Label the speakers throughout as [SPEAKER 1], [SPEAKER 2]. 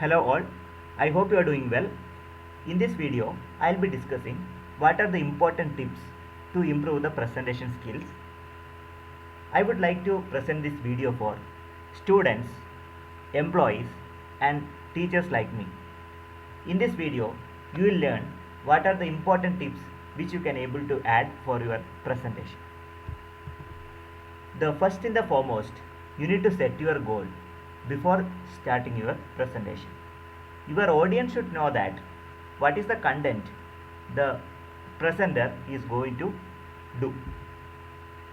[SPEAKER 1] Hello all, I hope you are doing well. In this video, I will be discussing what are the important tips to improve the presentation skills. I would like to present this video for students, employees and teachers like me. In this video, you will learn what are the important tips which you can able to add for your presentation. The first and the foremost, you need to set your goal before starting your presentation. Your audience should know that what is the content the presenter is going to do.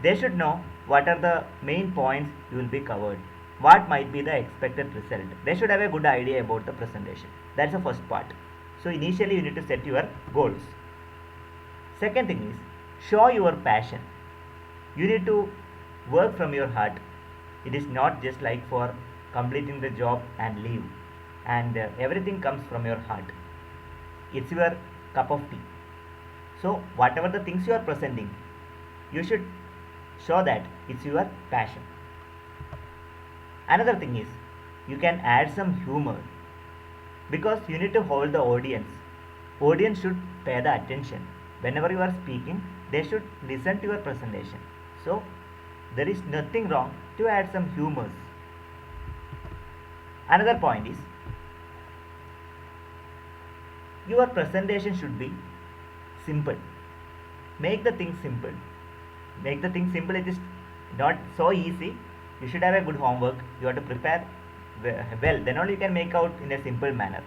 [SPEAKER 1] They should know what are the main points you will be covered, what might be the expected result. They should have a good idea about the presentation. That's the first part. So initially you need to set your goals. Second thing is show your passion. You need to work from your heart. It is not just like for completing the job and leave, and everything comes from your heart. It's your cup of tea. So whatever the things you are presenting, you should show that it's your passion. Another thing is you can add some humor, because you need to hold the audience. Audience should pay the attention. Whenever you are speaking, they should listen to your presentation. So there is nothing wrong to add some humors. Another point is your presentation should be simple. Make the thing simple. Make the thing simple. It is not so easy. You should have a good homework. You have to prepare well. Then only you can make out in a simple manner.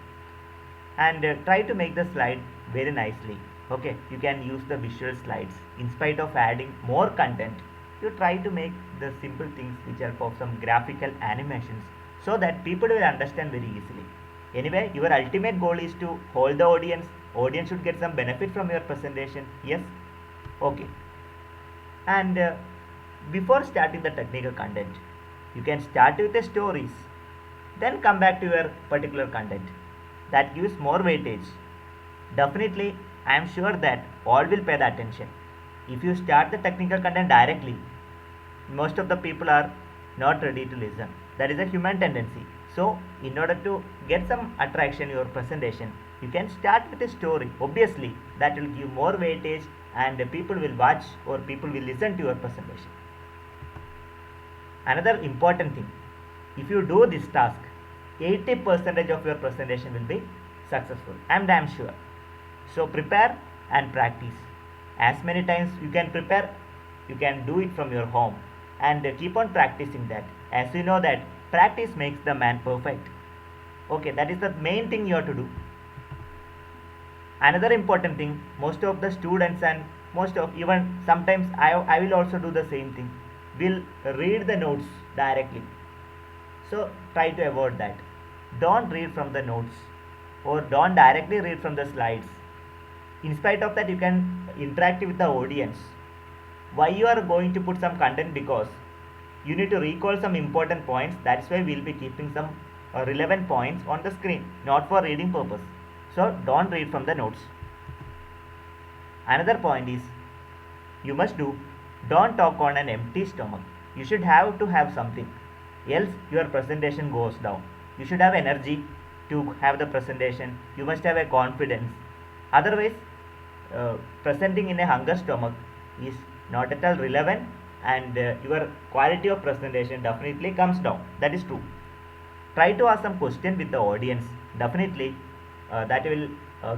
[SPEAKER 1] And try to make the slide very nicely. Okay, you can use the visual slides. In spite of adding more content, you try to make the simple things which are of some graphical animations, so that people will understand very easily. Anyway, your ultimate goal is to hold the audience. Audience should get some benefit from your presentation. Yes? Okay. And before starting the technical content, you can start with the stories. Then come back to your particular content. That gives more weightage. Definitely, I am sure that all will pay the attention. If you start the technical content directly, most of the people are not ready to listen. That is a human tendency. So in order to get some attraction in your presentation, you can start with a story. Obviously that will give more weightage, and people will watch or people will listen to your presentation. Another important thing, if you do this task, 80% of your presentation will be successful. I am damn sure. So prepare and practice. As many times you can prepare, you can do it from your home, and keep on practicing that. As you know that practice makes the man perfect. Okay, that is the main thing you have to do. Another important thing, most of the students and most of, even sometimes I will also do the same thing, will read the notes directly. So try to avoid that. Don't read from the notes, or don't directly read from the slides. In spite of that, you can interact with the audience. Why you are going to put some content? Because you need to recall some important points. That's why we'll be keeping some relevant points on the screen, not for reading purpose. So don't read from the notes. Another point is you must do, don't talk on an empty stomach. You should have to have something, else your presentation goes down. You should have energy to have the presentation. You must have a confidence. Otherwise, presenting in a hunger stomach is not at all relevant, and your quality of presentation definitely comes down. That is true. Try to ask some question with the audience. Definitely that will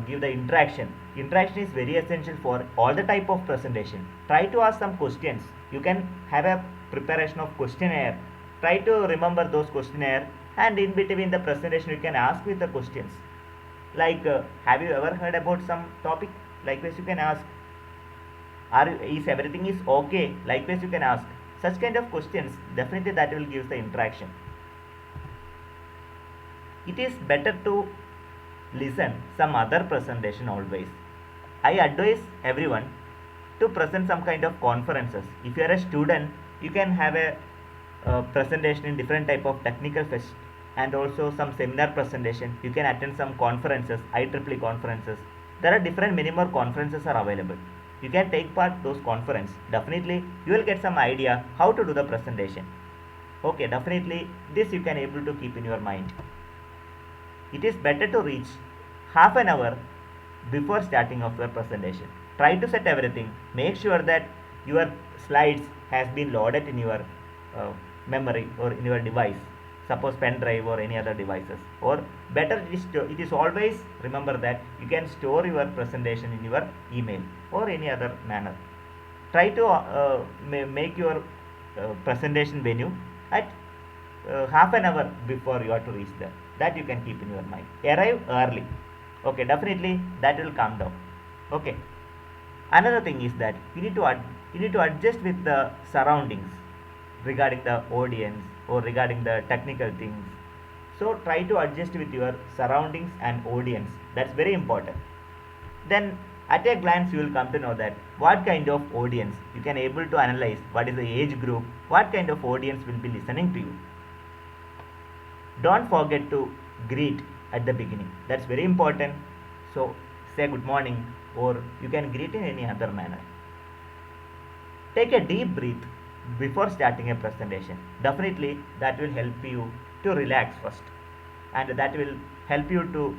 [SPEAKER 1] give the interaction. Interaction is very essential for all the type of presentation. Try to ask some questions. You can have a preparation of questionnaire. Try to remember those questionnaire, and in between the presentation you can ask with the questions. Like have you ever heard about some topic? Likewise you can ask, is everything is okay? Likewise you can ask such kind of questions. Definitely that will give the interaction. It is better to listen some other presentation always. I advise everyone to present some kind of conferences. If you are a student, you can have a presentation in different type of technical fest, and also some seminar presentation. You can attend some conferences, IEEE conferences. There are different many more conferences are available. You can take part those conference. Definitely you will get some idea how to do the presentation. Okay, definitely this you can able to keep in your mind. it is better to reach half an hour before starting of your presentation. Try to set everything. Make sure that your slides has been loaded in your uh, memory or in your device, suppose pen drive or any other devices. Or better it is always remember that you can store your presentation in your email or any other manner. Try to make your presentation venue at half an hour before you are to reach there. That you can keep in your mind. Arrive early. Okay, definitely that will calm down. Okay. Another thing is that you need to adjust with the surroundings regarding the audience or regarding the technical things. So try to adjust with your surroundings and audience. That's very important. Then at a glance you will come to know that what kind of audience you can able to analyze, what is the age group, what kind of audience will be listening to you. Don't forget to greet at the beginning. That's very important. So say good morning, or you can greet in any other manner. Take a deep breath before starting a presentation. Definitely that will help you to relax first, and that will help you to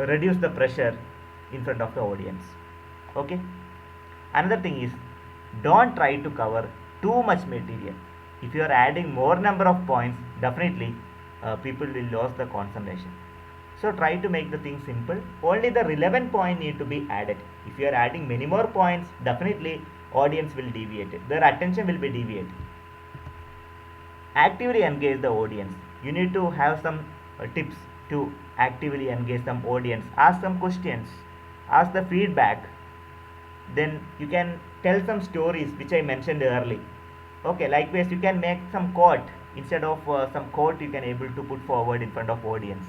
[SPEAKER 1] reduce the pressure in front of the audience. Okay. Another thing is, don't try to cover too much material. If you are adding more number of points, definitely people will lose the concentration. So try to make the thing simple. Only the relevant point need to be added. If you are adding many more points, definitely audience will deviate. Their attention will be deviated. Actively engage the audience. You need to have some tips to actively engage some audience. Ask some questions. Ask the feedback. Then you can tell some stories which I mentioned earlier. Okay, likewise you can make some quote. Instead of some quote, you can able to put forward in front of audience.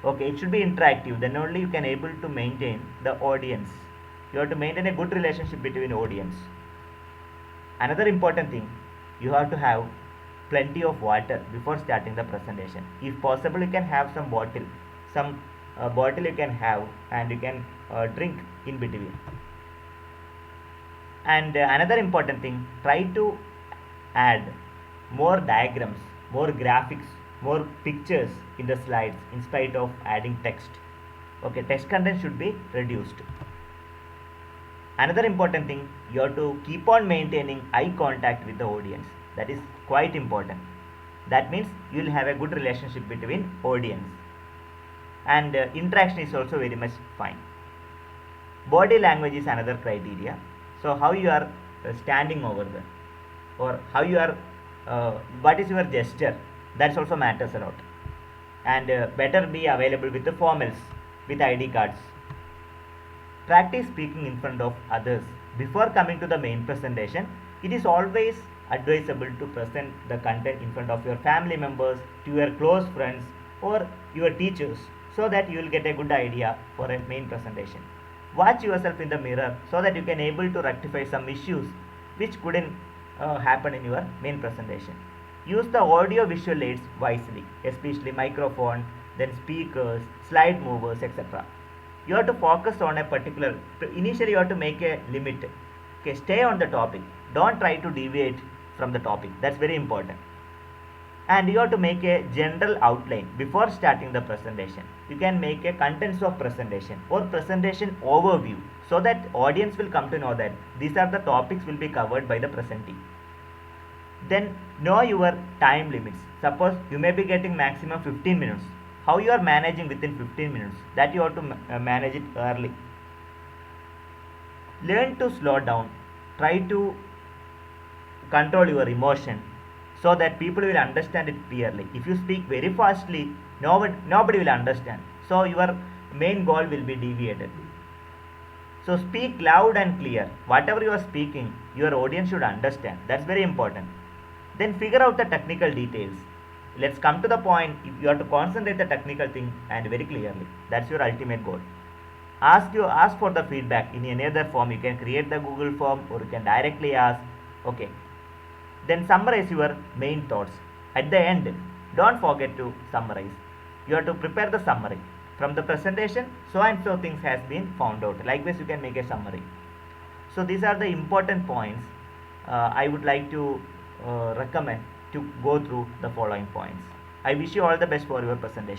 [SPEAKER 1] Okay, it should be interactive. Then only you can able to maintain the audience. You have to maintain a good relationship between audience. Another important thing, you have to have plenty of water before starting the presentation. If possible, you can have some bottle. Some bottle you can have, and you can drink in between. And another important thing, try to add more diagrams, more graphics, more pictures in the slides in spite of adding text. Okay, text content should be reduced. Another important thing, you have to keep on maintaining eye contact with the audience. That is quite important. That means you will have a good relationship between audience. And interaction is also very much fine. Body language is another criteria. So how you are standing over there, or how you are what is your gesture, that also matters a lot. And better be available with the formals, with ID cards. Practice speaking in front of others. Before coming to the main presentation, it is always advisable to present the content in front of your family members, to your close friends, or your teachers, so that you will get a good idea for a main presentation. Watch yourself in the mirror so that you can able to rectify some issues which couldn't happen in your main presentation. Use the audio visual aids wisely, especially microphone, then speakers, slide movers, etc. You have to focus on a particular, initially you have to make a limit. Okay, stay on the topic. Don't try to deviate from the topic. That's very important. And you have to make a general outline before starting the presentation. You can make a contents of presentation or presentation overview, so that audience will come to know that these are the topics will be covered by the presentee. Then know your time limits. Suppose you may be getting maximum 15 minutes. How you are managing within 15 minutes, that you have to manage it early. Learn to slow down. Try to control your emotion, so that people will understand it clearly. If you speak very fastly, nobody will understand. So your main goal will be deviated. So speak loud and clear. Whatever you are speaking, your audience should understand. That's very important. Then figure out the technical details. Let's come to the point. If you have to concentrate the technical thing and very clearly. That's your ultimate goal. Ask for the feedback in any other form. You can create the Google form, or you can directly ask. Okay. Then summarize your main thoughts. At the end, don't forget to summarize. You have to prepare the summary. From the presentation, so and so things has been found out. Likewise, you can make a summary. So these are the important points I would like to recommend to go through the following points. I wish you all the best for your presentation.